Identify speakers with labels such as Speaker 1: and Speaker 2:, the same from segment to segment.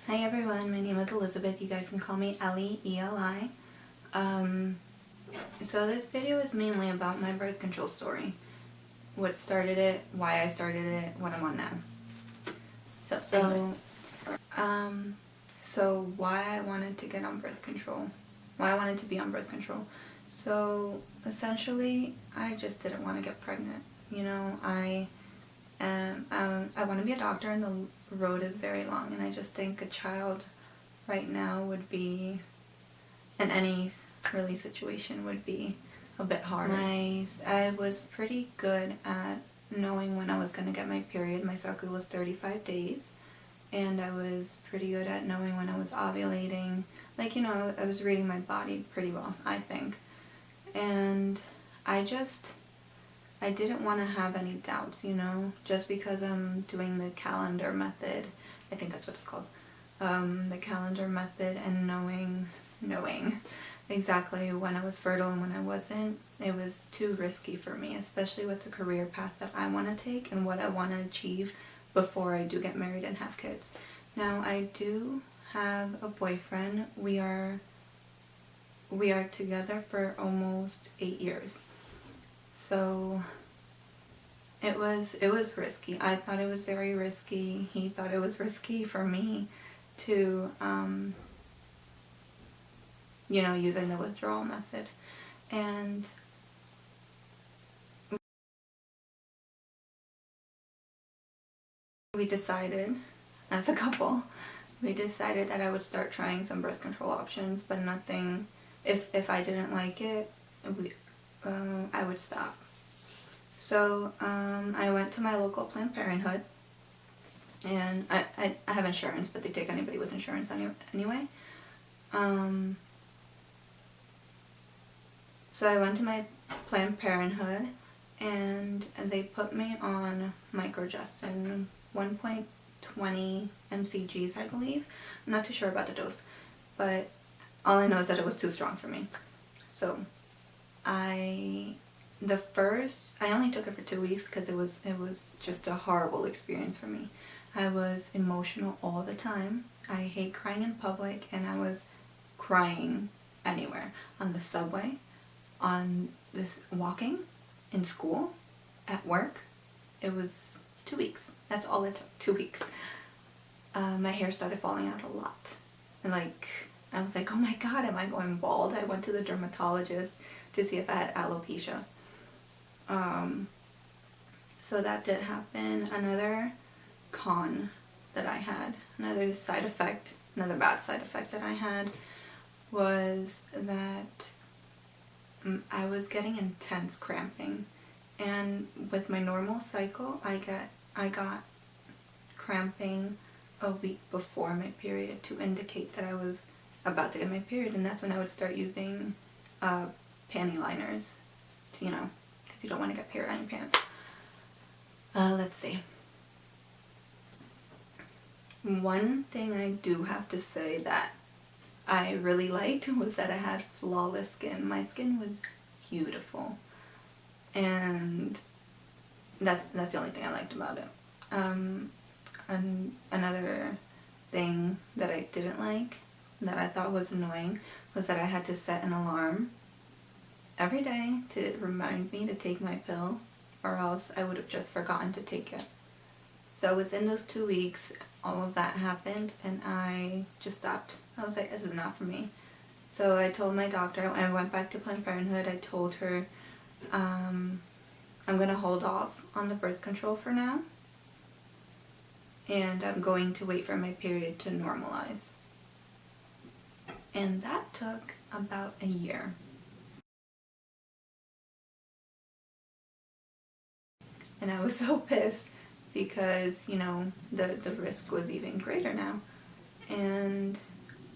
Speaker 1: Hi everyone, my name is Elizabeth. You guys can call me Ellie, E-L-I. So this video is mainly about my birth control story. What started it, why I started it, what I'm on now. So why I wanted to get on birth control. Why I wanted to be on birth control. So essentially, I just didn't want to get pregnant. You know, I want to be a doctor and the road is very long, and I just think a child right now would be, in any really situation, would be a bit harder. I was pretty good at knowing when I was going to get my period. My cycle was 35 days, and I was pretty good at knowing when I was ovulating. Like, you know, I was reading my body pretty well, I think. And I didn't want to have any doubts, you know, just because I'm doing the calendar method. I think that's what it's called. The calendar method, and knowing exactly when I was fertile and when I wasn't. It was too risky for me, especially with the career path that I want to take and what I want to achieve before I do get married and have kids. Now, I do have a boyfriend. We are together for almost 8 years. So it was risky. I thought it was very risky. He thought it was risky for me to, you know, using the withdrawal method. And we decided, as a couple, that I would start trying some birth control options, but nothing, if I didn't like it, I would stop. So I went to my local Planned Parenthood, and I have insurance, but they take anybody with insurance anyway. So I went to my Planned Parenthood, and they put me on microgestin, 1.20 mcgs, I believe. I'm not too sure about the dose, but all I know is that it was too strong for me. So I only took it for 2 weeks because it was just a horrible experience for me. I was emotional all the time. I hate crying in public, and I was crying anywhere. On the subway, on this walking, in school, at work. It was 2 weeks. That's all it took, 2 weeks. My hair started falling out a lot. And I was like, oh my god, am I going bald? I went to the dermatologist to see if I had alopecia. So that did happen. Another con that I had, another bad side effect that I had, was that I was getting intense cramping. And with my normal cycle, I got cramping a week before my period to indicate that I was about to get my period, and that's when I would start using panty liners, you know, because you don't want to get period on your pants. Let's see. One thing I do have to say that I really liked was that I had flawless skin. My skin was beautiful, and that's the only thing I liked about it. And another thing that I didn't like, that I thought was annoying, was that I had to set an alarm every day to remind me to take my pill, or else I would have just forgotten to take it. So within those 2 weeks, all of that happened, and I just stopped. I was like, this is not for me. So I told my doctor, I went back to Planned Parenthood, I told her, I'm going to hold off on the birth control for now, and I'm going to wait for my period to normalize. And that took about a year. And I was so pissed because, you know, the risk was even greater now. And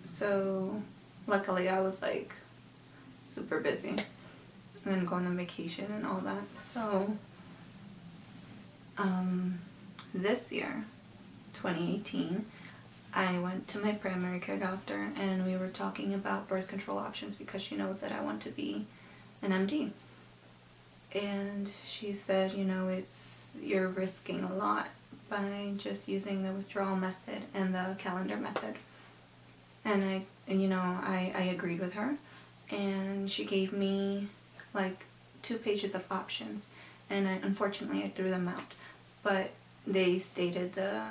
Speaker 1: so luckily I was like super busy and going on vacation and all that. So this year, 2018, I went to my primary care doctor, and we were talking about birth control options because she knows that I want to be an MD. And she said, you know, you're risking a lot by just using the withdrawal method and the calendar method. And I agreed with her, and she gave me like 2 pages of options, and unfortunately I threw them out. But they stated the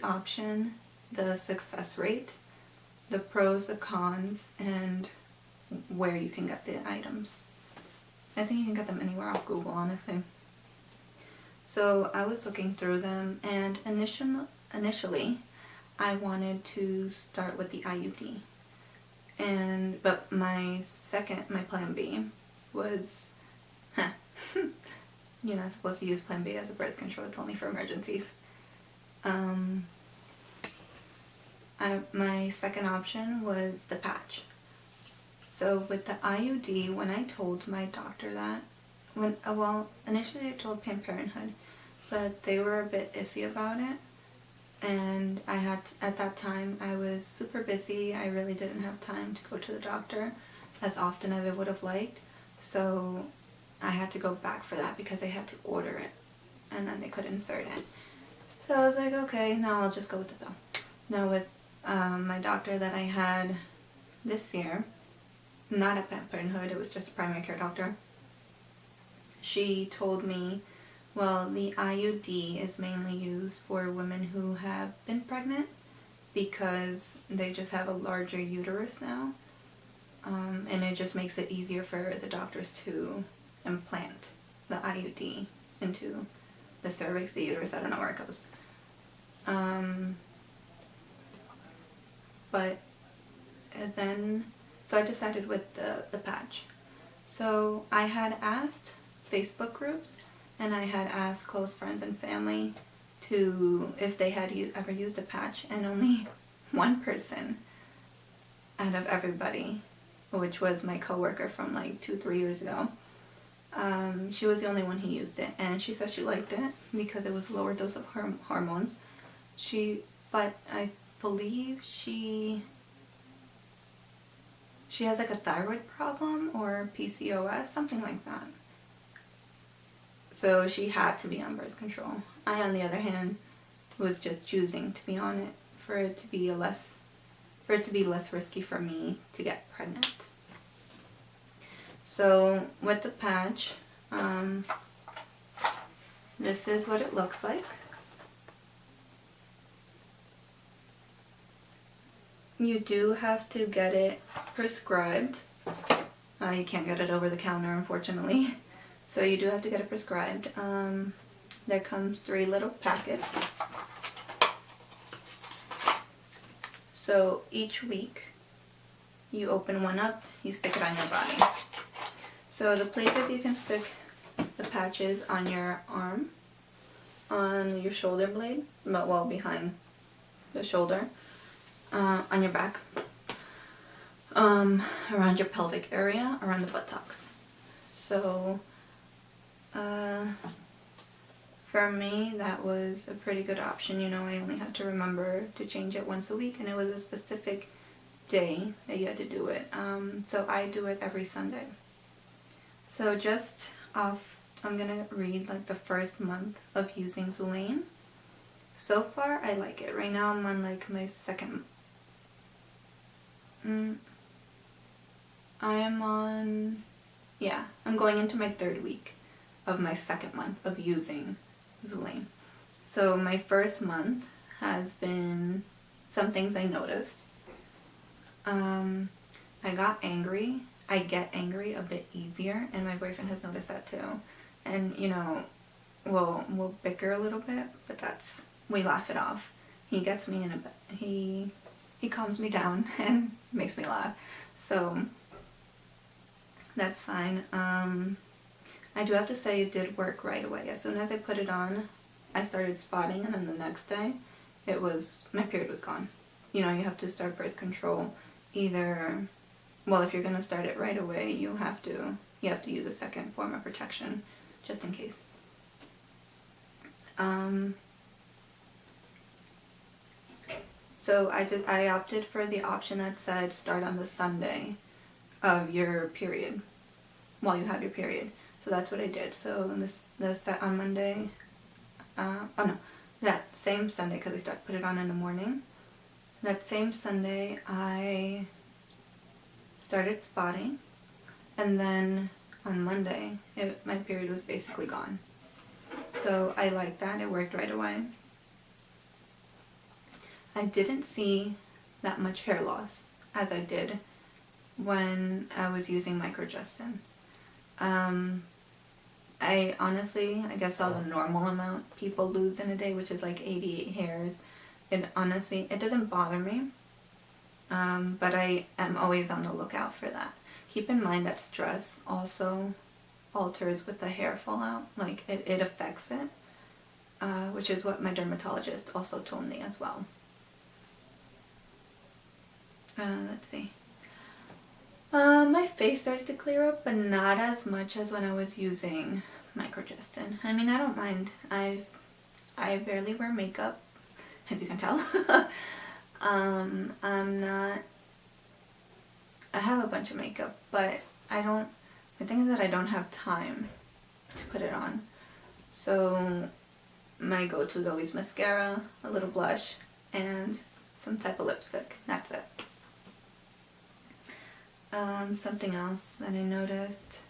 Speaker 1: option, the success rate, the pros, the cons, and where you can get the items. I think you can get them anywhere off Google, honestly. So I was looking through them, and initially I wanted to start with the IUD. But my plan B was, you're not supposed to use plan B as a birth control, it's only for emergencies. My second option was the patch. So with the IUD, when I told my doctor that, initially I told Planned Parenthood, but they were a bit iffy about it. And at that time, I was super busy. I really didn't have time to go to the doctor as often as I would have liked. So I had to go back for that because I had to order it, and then they could insert it. So I was like, okay, now I'll just go with the pill. Now with my doctor that I had this year, not at Planned Parenthood, it was just a primary care doctor, she told me, well, the IUD is mainly used for women who have been pregnant because they just have a larger uterus now, and it just makes it easier for the doctors to implant the IUD into the cervix, the uterus, I don't know where it goes. So I decided with the patch. So I had asked Facebook groups, and I had asked close friends and family if they had ever used a patch, and only one person out of everybody, which was my coworker from like 2-3 years ago, she was the only one who used it, and she said she liked it because it was a lower dose of hormones. But I believe she has like a thyroid problem or PCOS, something like that. So she had to be on birth control. I, on the other hand, was just choosing to be on it for it to be less risky for me to get pregnant. So with the patch, this is what it looks like. You do have to get it prescribed. You can't get it over the counter, unfortunately. So you do have to get it prescribed. There comes 3 little packets. So each week, you open one up, you stick it on your body. So the places you can stick the patches on your arm, on your shoulder blade, well, behind the shoulder, on your back, around your pelvic area, around the buttocks. So for me, that was a pretty good option. You know, I only had to remember to change it once a week, and it was a specific day that you had to do it. So I do it every Sunday. So just off, I'm gonna read like the first month of using Xulane. So far, I like it. Right now, I'm on like my second. I'm going into my 3rd week of my 2nd month of using Xulane. So my first month has been some things I noticed. I got angry. I get angry a bit easier, and my boyfriend has noticed that too. And you know, we'll bicker a little bit, but we laugh it off. He gets me in a bit. He calms me down and makes me laugh. So that's fine. I do have to say it did work right away. As soon as I put it on, I started spotting, and then the next day, my period was gone. You know, you have to start birth control either, well, if you're going to start it right away, you have to use a second form of protection, just in case. So I opted for the option that said start on the Sunday of your period, while you have your period. So that's what I did. So on Monday, oh no, that same Sunday, because I put it on in the morning. That same Sunday, I started spotting, and then on Monday, my period was basically gone. So I liked that. It worked right away. I didn't see that much hair loss as I did when I was using Microgestin. I honestly, I guess, saw the normal amount people lose in a day, which is like 88 hairs. And honestly, it doesn't bother me, but I am always on the lookout for that. Keep in mind that stress also alters with the hair fallout, like it affects it, which is what my dermatologist also told me as well. Let's see. My face started to clear up, but not as much as when I was using Microgestin. I mean, I don't mind. I barely wear makeup, as you can tell. I have a bunch of makeup, but the thing is that I don't have time to put it on. So my go-to is always mascara, a little blush, and some type of lipstick. That's it. Something else that I noticed,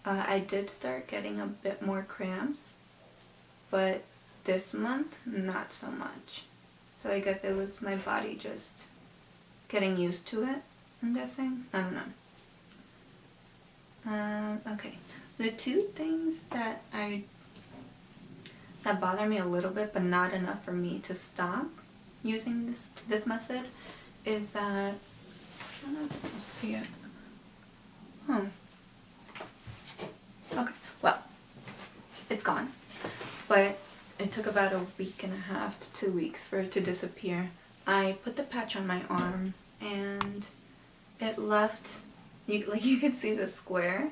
Speaker 1: I did start getting a bit more cramps, but this month, not so much. So I guess it was my body just getting used to it, I'm guessing. I don't know. Okay. The two things that bother me a little bit, but not enough for me to stop using this method, is that, I don't know if you can see it. Oh. Okay, well, it's gone. But it took about a week and a half to 2 weeks for it to disappear. I put the patch on my arm, and it left, you can see the square.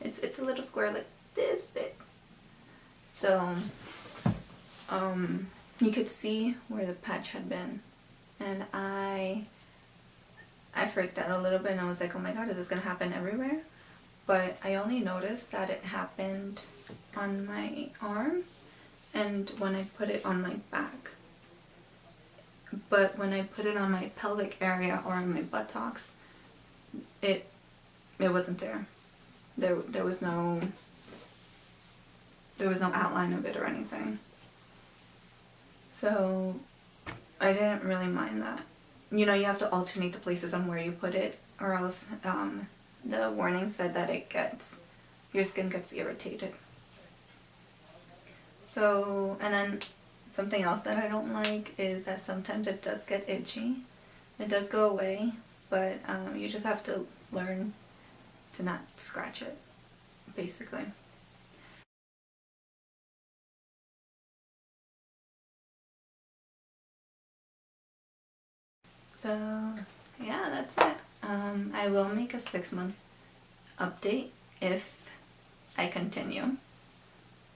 Speaker 1: It's a little square like this big. So, you could see where the patch had been. And I freaked out a little bit, and I was like, oh my god, is this gonna happen everywhere? But I only noticed that it happened on my arm and when I put it on my back. But when I put it on my pelvic area or on my buttocks, it wasn't there. There was no outline of it or anything. So I didn't really mind that. You know, you have to alternate the places on where you put it, or else the warning said that your skin gets irritated. So, and then something else that I don't like is that sometimes it does get itchy. It does go away, but you just have to learn to not scratch it, basically. So, yeah, that's it. I will make a 6-month update if I continue.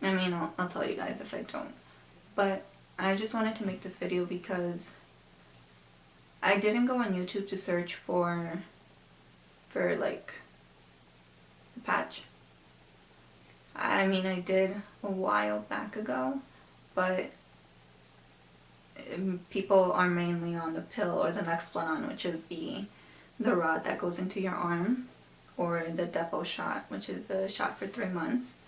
Speaker 1: I mean, I'll tell you guys if I don't. But I just wanted to make this video because I didn't go on YouTube to search for like the patch. I mean, I did a while back ago, but people are mainly on the pill or the Nexplanon, which is the rod that goes into your arm, or the Depo shot, which is a shot for 3 months,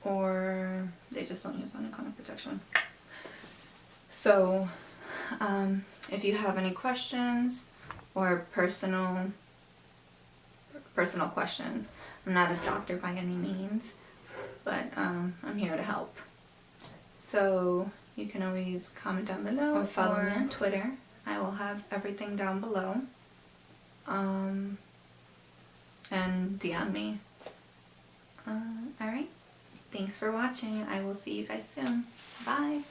Speaker 1: or they just don't use any kind of protection. So if you have any questions or personal questions, I'm not a doctor by any means, but I'm here to help. So you can always comment down below or follow me on Twitter. I will have everything down below. And DM me. Alright. Thanks for watching. I will see you guys soon. Bye.